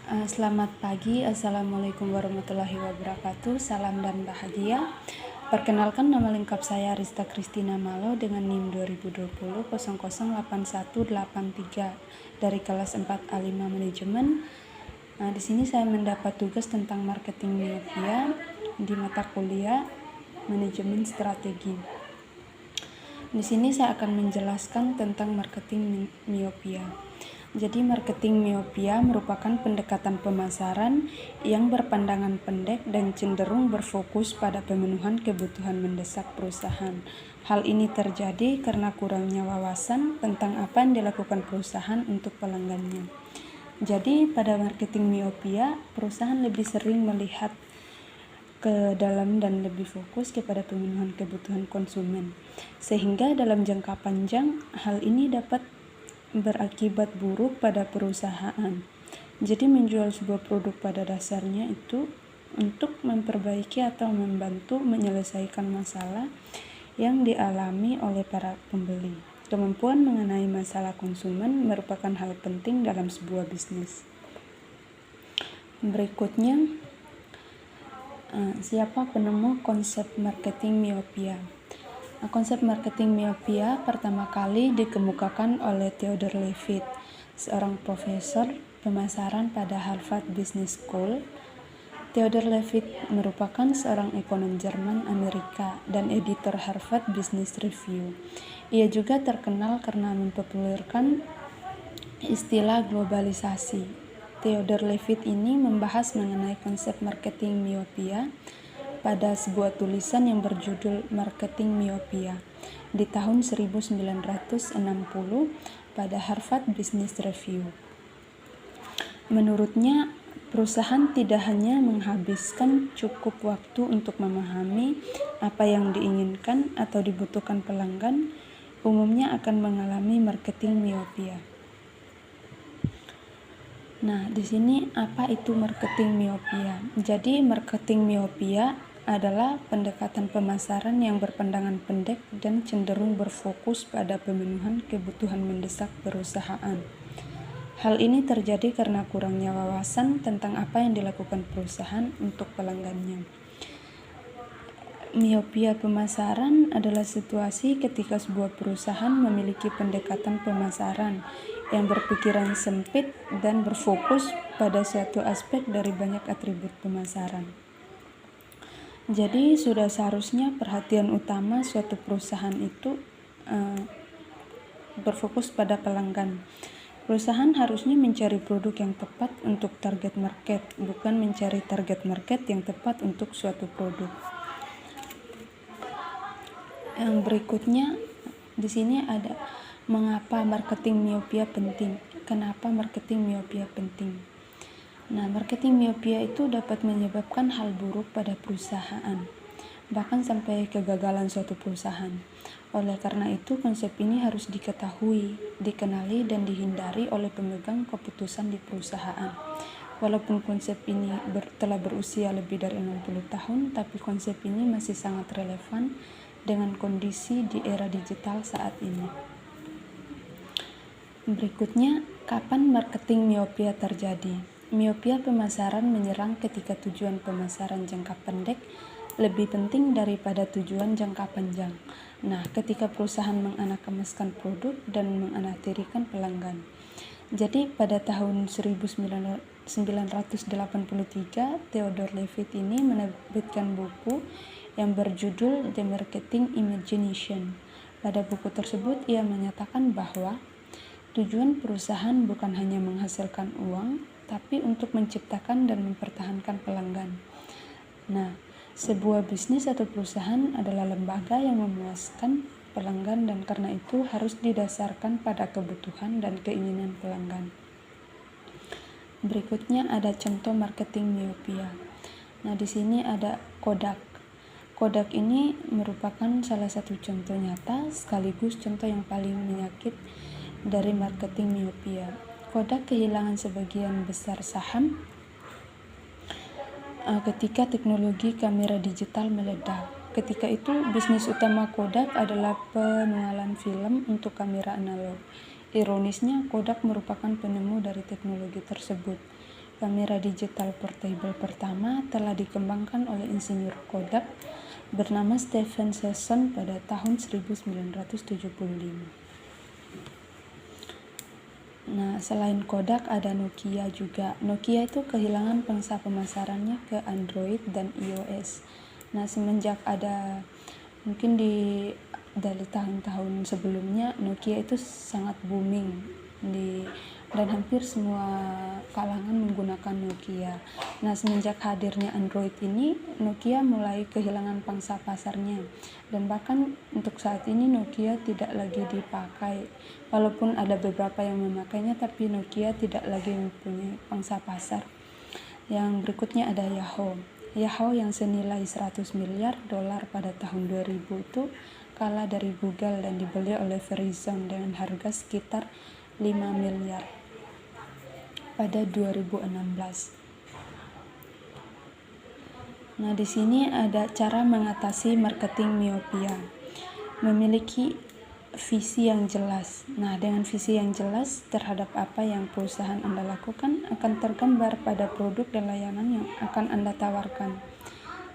Selamat pagi, Assalamualaikum warahmatullahi wabarakatuh. Salam dan bahagia. Perkenalkan, nama lengkap saya Rista Kristina Malo dengan NIM 2020 008183 dari kelas 4A5 Manajemen. Di sini saya mendapat tugas tentang marketing miopia di mata kuliah Manajemen Strategi. Di sini saya akan menjelaskan tentang marketing miopia. Jadi marketing miopia merupakan pendekatan pemasaran yang berpandangan pendek dan cenderung berfokus pada pemenuhan kebutuhan mendesak perusahaan. Hal ini terjadi karena kurangnya wawasan tentang apa yang dilakukan perusahaan untuk pelanggannya. Jadi pada marketing miopia, perusahaan lebih sering melihat ke dalam dan lebih fokus kepada pemenuhan kebutuhan konsumen. Sehingga dalam jangka panjang, hal ini dapat berakibat buruk pada perusahaan. Jadi menjual sebuah produk pada dasarnya itu untuk memperbaiki atau membantu menyelesaikan masalah yang dialami oleh para pembeli. Kemampuan mengenai masalah konsumen merupakan hal penting dalam sebuah bisnis. Berikutnya, siapa penemu konsep marketing miopia? Konsep marketing miopia pertama kali dikemukakan oleh Theodore Levitt, seorang profesor pemasaran pada Harvard Business School. Theodore Levitt merupakan seorang ekonom Jerman Amerika dan editor Harvard Business Review. Ia juga terkenal karena mempopulerkan istilah globalisasi. Theodore Levitt ini membahas mengenai konsep marketing miopia pada sebuah tulisan yang berjudul Marketing Miopia di tahun 1960 pada Harvard Business Review. Menurutnya, perusahaan tidak hanya menghabiskan cukup waktu untuk memahami apa yang diinginkan atau dibutuhkan pelanggan, umumnya akan mengalami marketing miopia. Nah, di sini apa itu marketing miopia? Jadi, marketing miopia adalah pendekatan pemasaran yang berpandangan pendek dan cenderung berfokus pada pemenuhan kebutuhan mendesak perusahaan. Hal ini terjadi karena kurangnya wawasan tentang apa yang dilakukan perusahaan untuk pelanggannya. Miopia pemasaran adalah situasi ketika sebuah perusahaan memiliki pendekatan pemasaran yang berpikiran sempit dan berfokus pada satu aspek dari banyak atribut pemasaran. Jadi sudah seharusnya perhatian utama suatu perusahaan itu berfokus pada pelanggan. Perusahaan harusnya mencari produk yang tepat untuk target market, bukan mencari target market yang tepat untuk suatu produk. Yang berikutnya di sini ada mengapa marketing miopia penting. Kenapa marketing miopia penting? Nah, marketing miopia itu dapat menyebabkan hal buruk pada perusahaan, bahkan sampai kegagalan suatu perusahaan. Oleh karena itu, konsep ini harus diketahui, dikenali, dan dihindari oleh pemegang keputusan di perusahaan. Walaupun konsep ini telah berusia lebih dari 60 tahun, tapi konsep ini masih sangat relevan dengan kondisi di era digital saat ini. Berikutnya, kapan marketing miopia terjadi? Miopia pemasaran menyerang ketika tujuan pemasaran jangka pendek lebih penting daripada tujuan jangka panjang. Nah, ketika perusahaan menganakemaskan produk dan menganaktirikan pelanggan. Jadi pada tahun 1983, Theodore Levitt ini menerbitkan buku yang berjudul The Marketing Imagination. Pada buku tersebut ia menyatakan bahwa tujuan perusahaan bukan hanya menghasilkan uang, tapi untuk menciptakan dan mempertahankan pelanggan. Nah, sebuah bisnis atau perusahaan adalah lembaga yang memuaskan pelanggan dan karena itu harus didasarkan pada kebutuhan dan keinginan pelanggan. Berikutnya ada contoh marketing miopia. Nah, di sini ada Kodak. Kodak ini merupakan salah satu contoh nyata sekaligus contoh yang paling menyakit dari marketing miopia. Kodak kehilangan sebagian besar saham ketika teknologi kamera digital meledak. Ketika itu, bisnis utama Kodak adalah penualan film untuk kamera analog. Ironisnya, Kodak merupakan penemu dari teknologi tersebut. Kamera digital portable pertama telah dikembangkan oleh insinyur Kodak bernama Stephen Sesson pada tahun 1975. Nah, selain Kodak ada Nokia juga. Nokia itu kehilangan pangsa pemasarannya ke Android dan iOS. Nah, semenjak ada mungkin dari tahun-tahun sebelumnya Nokia itu sangat booming dan hampir semua kalangan menggunakan Nokia. Nah, semenjak hadirnya Android ini, Nokia mulai kehilangan pangsa pasarnya. Dan bahkan untuk saat ini Nokia tidak lagi dipakai. Walaupun ada beberapa yang memakainya, tapi Nokia tidak lagi mempunyai pangsa pasar. Yang berikutnya ada Yahoo. Yahoo yang senilai 100 miliar dolar pada tahun 2000 itu kalah dari Google dan dibeli oleh Verizon dengan harga sekitar 5 miliar pada 2016. Nah, di sini ada cara mengatasi marketing miopia. Memiliki visi yang jelas. Nah, dengan visi yang jelas terhadap apa yang perusahaan Anda lakukan akan tergambar pada produk dan layanan yang akan Anda tawarkan.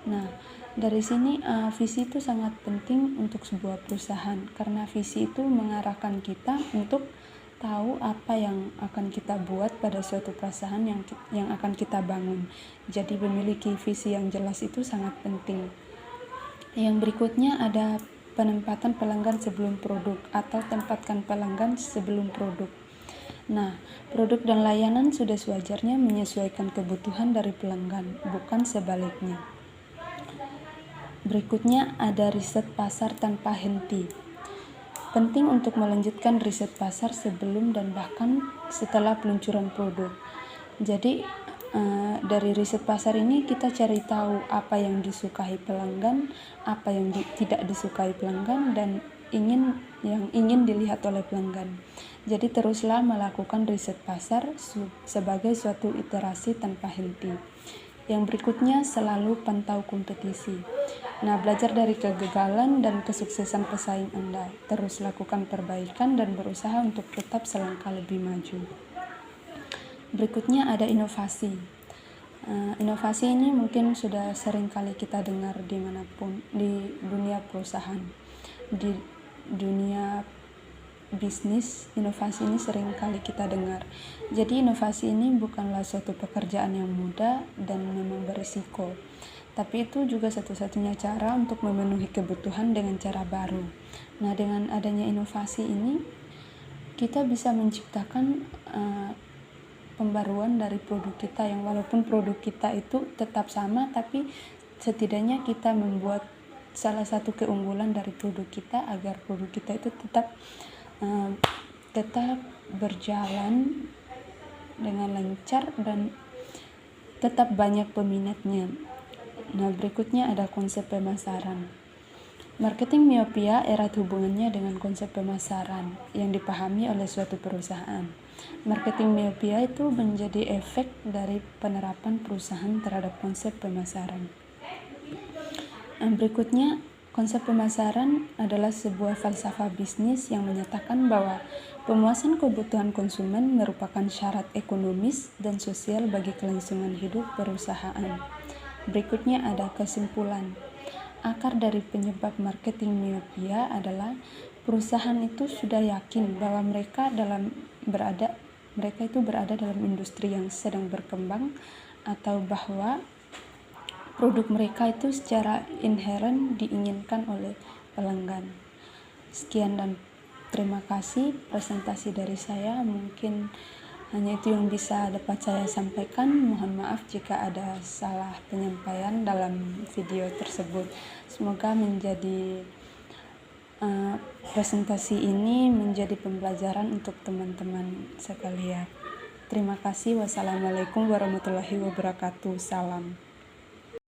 Nah, dari sini visi itu sangat penting untuk sebuah perusahaan karena visi itu mengarahkan kita untuk tahu apa yang akan kita buat pada suatu perusahaan yang akan kita bangun. Jadi memiliki visi yang jelas itu sangat penting. Yang berikutnya ada penempatan pelanggan sebelum produk atau tempatkan pelanggan sebelum produk. Nah, produk dan layanan sudah sewajarnya menyesuaikan kebutuhan dari pelanggan, bukan sebaliknya. Berikutnya ada riset pasar tanpa henti. Penting untuk melanjutkan riset pasar sebelum dan bahkan setelah peluncuran produk. Jadi dari riset pasar ini kita cari tahu apa yang disukai pelanggan, apa yang tidak disukai pelanggan, dan yang ingin dilihat oleh pelanggan. Jadi teruslah melakukan riset pasar sebagai suatu iterasi tanpa henti. Yang berikutnya selalu pantau kompetisi. Nah, belajar dari kegagalan dan kesuksesan pesaing Anda. Terus lakukan perbaikan dan berusaha untuk tetap selangkah lebih maju. Berikutnya ada inovasi. Inovasi ini mungkin sudah sering kali kita dengar dimanapun, di dunia perusahaan, di dunia bisnis, inovasi ini sering kali kita dengar. Jadi inovasi ini bukanlah suatu pekerjaan yang mudah dan memang berisiko, tapi itu juga satu-satunya cara untuk memenuhi kebutuhan dengan cara baru. Nah, dengan adanya inovasi ini kita bisa menciptakan pembaruan dari produk kita, yang walaupun produk kita itu tetap sama, tapi setidaknya kita membuat salah satu keunggulan dari produk kita agar produk kita itu tetap berjalan dengan lancar dan tetap banyak peminatnya. Nah, berikutnya ada konsep pemasaran. Marketing miopia erat hubungannya dengan konsep pemasaran yang dipahami oleh suatu perusahaan. Marketing miopia itu menjadi efek dari penerapan perusahaan terhadap konsep pemasaran. Berikutnya, konsep pemasaran adalah sebuah falsafah bisnis yang menyatakan bahwa pemuasan kebutuhan konsumen merupakan syarat ekonomis dan sosial bagi kelangsungan hidup perusahaan. Berikutnya ada kesimpulan. Akar dari penyebab marketing miopia adalah perusahaan itu sudah yakin bahwa mereka itu berada dalam industri yang sedang berkembang, atau bahwa produk mereka itu secara inheren diinginkan oleh pelanggan. Sekian dan terima kasih presentasi dari saya. Mungkin hanya itu yang bisa dapat saya sampaikan. Mohon maaf jika ada salah penyampaian dalam video tersebut. Semoga presentasi ini menjadi pembelajaran untuk teman-teman sekalian. Terima kasih. Wassalamualaikum warahmatullahi wabarakatuh. Salam.